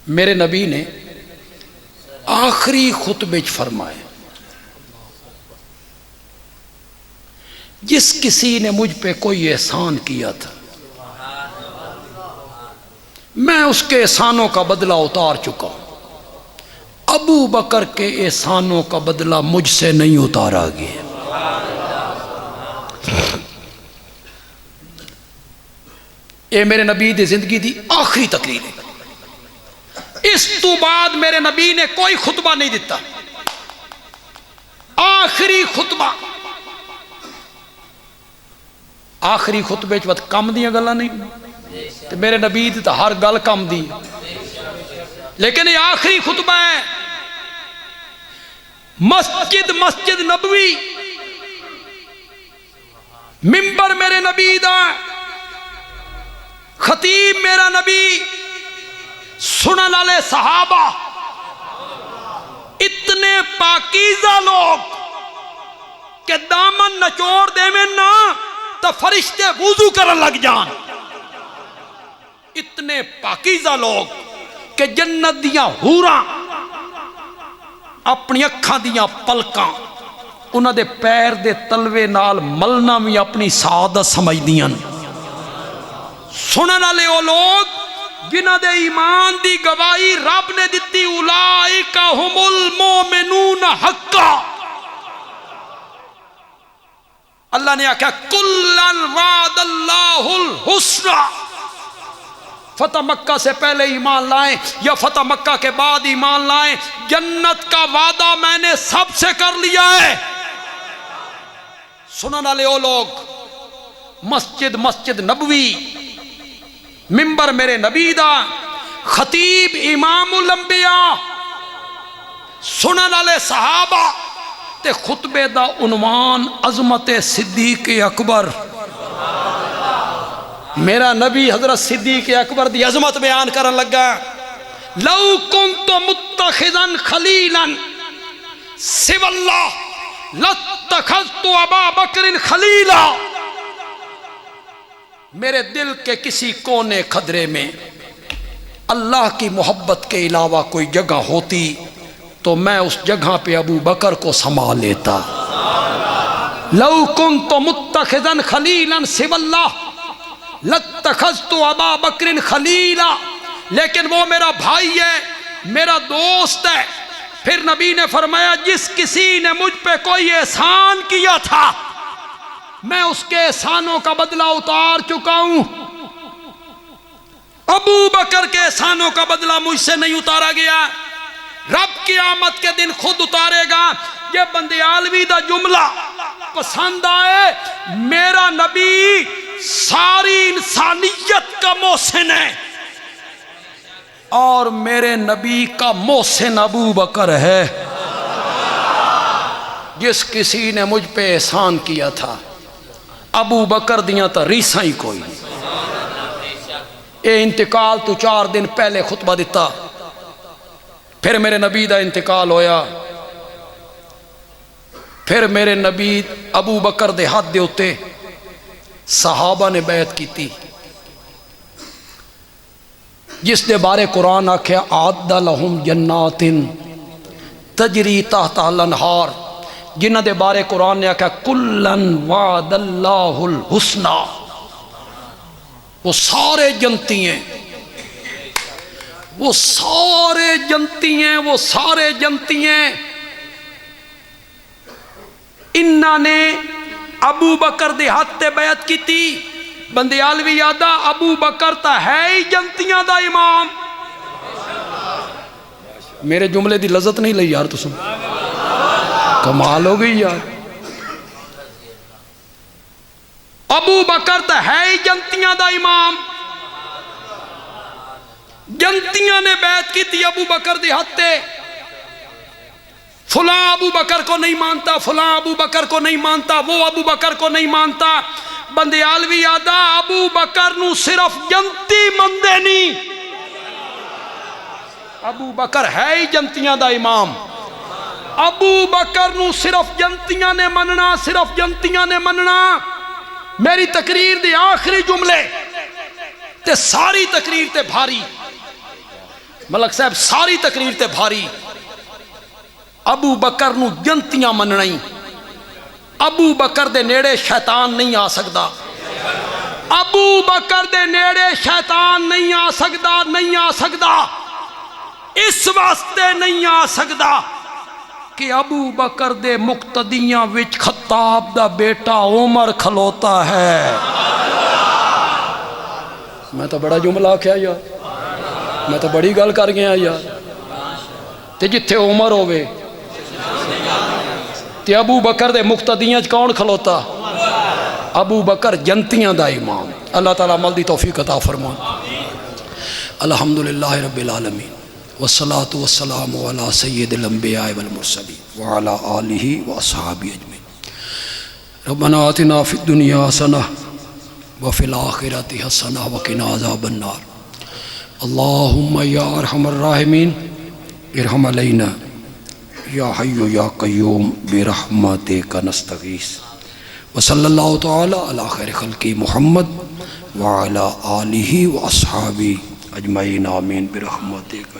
میرے نبی نے آخری خطبے فرمایا جس کسی نے مجھ پہ کوئی احسان کیا تھا میں اس کے احسانوں کا بدلہ اتار چکا ہوں، ابو بکر کے احسانوں کا بدلہ مجھ سے نہیں اتارا گیا۔ یہ میرے نبی دی زندگی دی آخری تقریر ہے۔ اس تو بعد میرے نبی نے کوئی خطبہ نہیں دیتا، آخری خطبہ۔ آخری خطبے چ کم دیا گلاں نہیں، تو میرے نبی دی تو ہر گل کم دی، لیکن یہ آخری خطبہ ہے۔ مسجد نبوی، ممبر میرے نبی دا، خطیب میرا نبی، سنن والے صحابہ، اتنے پاکیزہ لوگ کہ دامن نچوڑ دے میں نا تو فرشتے وضو کرن لگ جان۔ اتنے پاکیزہ لوگ کہ جنت دیاں حوراں اپنی اکھاں دیاں پلکاں انہاں دے پیر دے تلوے نال ملنا بھی اپنی سعادت سمجھ دیاں۔ سنن والے وہ لوگ جنہاں دے ایمان دی گواہی رب نے دتی، اولئک هم المؤمنون حقا۔ اللہ نے کہا کلن وعد اللہ الحسنی۔ فتح مکہ سے پہلے ایمان لائیں یا فتح مکہ کے بعد ایمان لائیں، جنت کا وعدہ میں نے سب سے کر لیا ہے۔ سنن والے وہ لوگ، مسجد نبوی، ممبر میرے نبی دا، خطیب امام الانبیاء، سنن والے صحابہ تے خطبے دا عنوان عظمت صدیق اکبر۔ میرا نبی حضرت صدیق اکبر دی عظمت بیان کرن لگا، لو کنت متخذا خلیلا سوى اللہ لاتخذت ابا بکر خلیلا۔ میرے دل کے کسی کونے خدرے میں اللہ کی محبت کے علاوہ کوئی جگہ ہوتی تو میں اس جگہ پہ ابو بکر کو سنبھال لیتا۔ لو کنت متخذا خلیلا سوى اللہ لاتخذت ابا بکر خلیلا، لیکن وہ میرا بھائی ہے، میرا دوست ہے۔ پھر نبی نے فرمایا جس کسی نے مجھ پہ کوئی احسان کیا تھا میں اس کے احسانوں کا بدلہ اتار چکا ہوں، ابو بکر کے احسانوں کا بدلہ مجھ سے نہیں اتارا گیا، رب قیامت کے دن خود اتارے گا۔ یہ بندیالوی دا جملہ پسند آئے، میرا نبی ساری انسانیت کا محسن ہے اور میرے نبی کا محسن ابو بکر ہے۔ جس کسی نے مجھ پہ احسان کیا تھا ابو بکر دیاں تا ریساں ہی کوئی۔ اے انتقال تو 4 دن پہلے خطبہ دیتا، پھر میرے نبی دا انتقال ہویا، پھر میرے نبی ابو بکر دے ہاتھ دے اتے صحابہ نے بیعت کی تھی، جس دے بارے قرآن آکھیا اعد لہم جنات تجری تحت الانہار، جنہ دے بارے قرآن نے آکھیا کلن وعد اللہ الحسنی۔ وہ سارے جنتی ہیں، وہ سارے جنتی ہیں، وہ سارے جنتی ہیں۔ انہاں نے ابو بکر دے ہاتھ تے بیعت کی تھی۔ بندیالوی یادہ ابو بکر تا ہے ہی جنتیاں دا امام۔ میرے جملے دی لذت نہیں لئی یار، تسوں کمال ہو گئی یار۔ ابو بکر تا ہے ہی جنتیاں دا امام، جنتیاں نے بیعت کی تھی ابو بکر دی ہاتھ تے۔ فلاں ابو بکر کو نہیں مانتا، فلاں ابو بکر کو نہیں مانتا، وہ ابو بکر کو نہیں مانتا۔ بندیالوی یادہ ابو بکر نو صرف جنتی مندے نہیں، ابو بکر ہے ہی جنتیاں دا امام۔ ابو بکر نو صرف جنتیاں نے مننا، صرف جنتیاں نے مننا۔ میری تقریر دے آخری جملے تے ساری تقریر تے بھاری، ملک صاحب ساری تقریر تے بھاری ابو بکر نو جنتیاں مننا ہی ابو بکر دے نیڑے شیطان نہیں آ سکدا ابو بکر دے نیڑے شیطان نہیں آ سکدا نہیں آ سکدا اس واسطے نہیں آ سکدا کہ ابو بکر دے مقتدیاں وچ خطاب دا بیٹا عمر کھلوتا ہے میں تو بڑا جملہ کیا یار میں تو بڑی گل کر گیا یار تے جتھے عمر ہوئے تے ابو بکر دے مقتدیاں کون کھلوتا ابو بکر جنتیاں دا امام اللہ تعالیٰ عمل دی توفیق عطا فرمان الحمدللہ رب العالمین والصلاة والسلام علی سید الانبیاء والمرسلین وعلی آلہ واصحابہ اجمعین ربنا آتنا فی الدنیا حسنہ وفی الآخرۃ حسنہ وقنا عذاب النار اللہم یا ارحم الراحمین ارحم علینا یا حی یا قیوم برحمتک نستغیث وصلی اللہ تعالی علی خیر خلق محمد وعلی آلہ واصحابہ اجمعین آمین برحمتک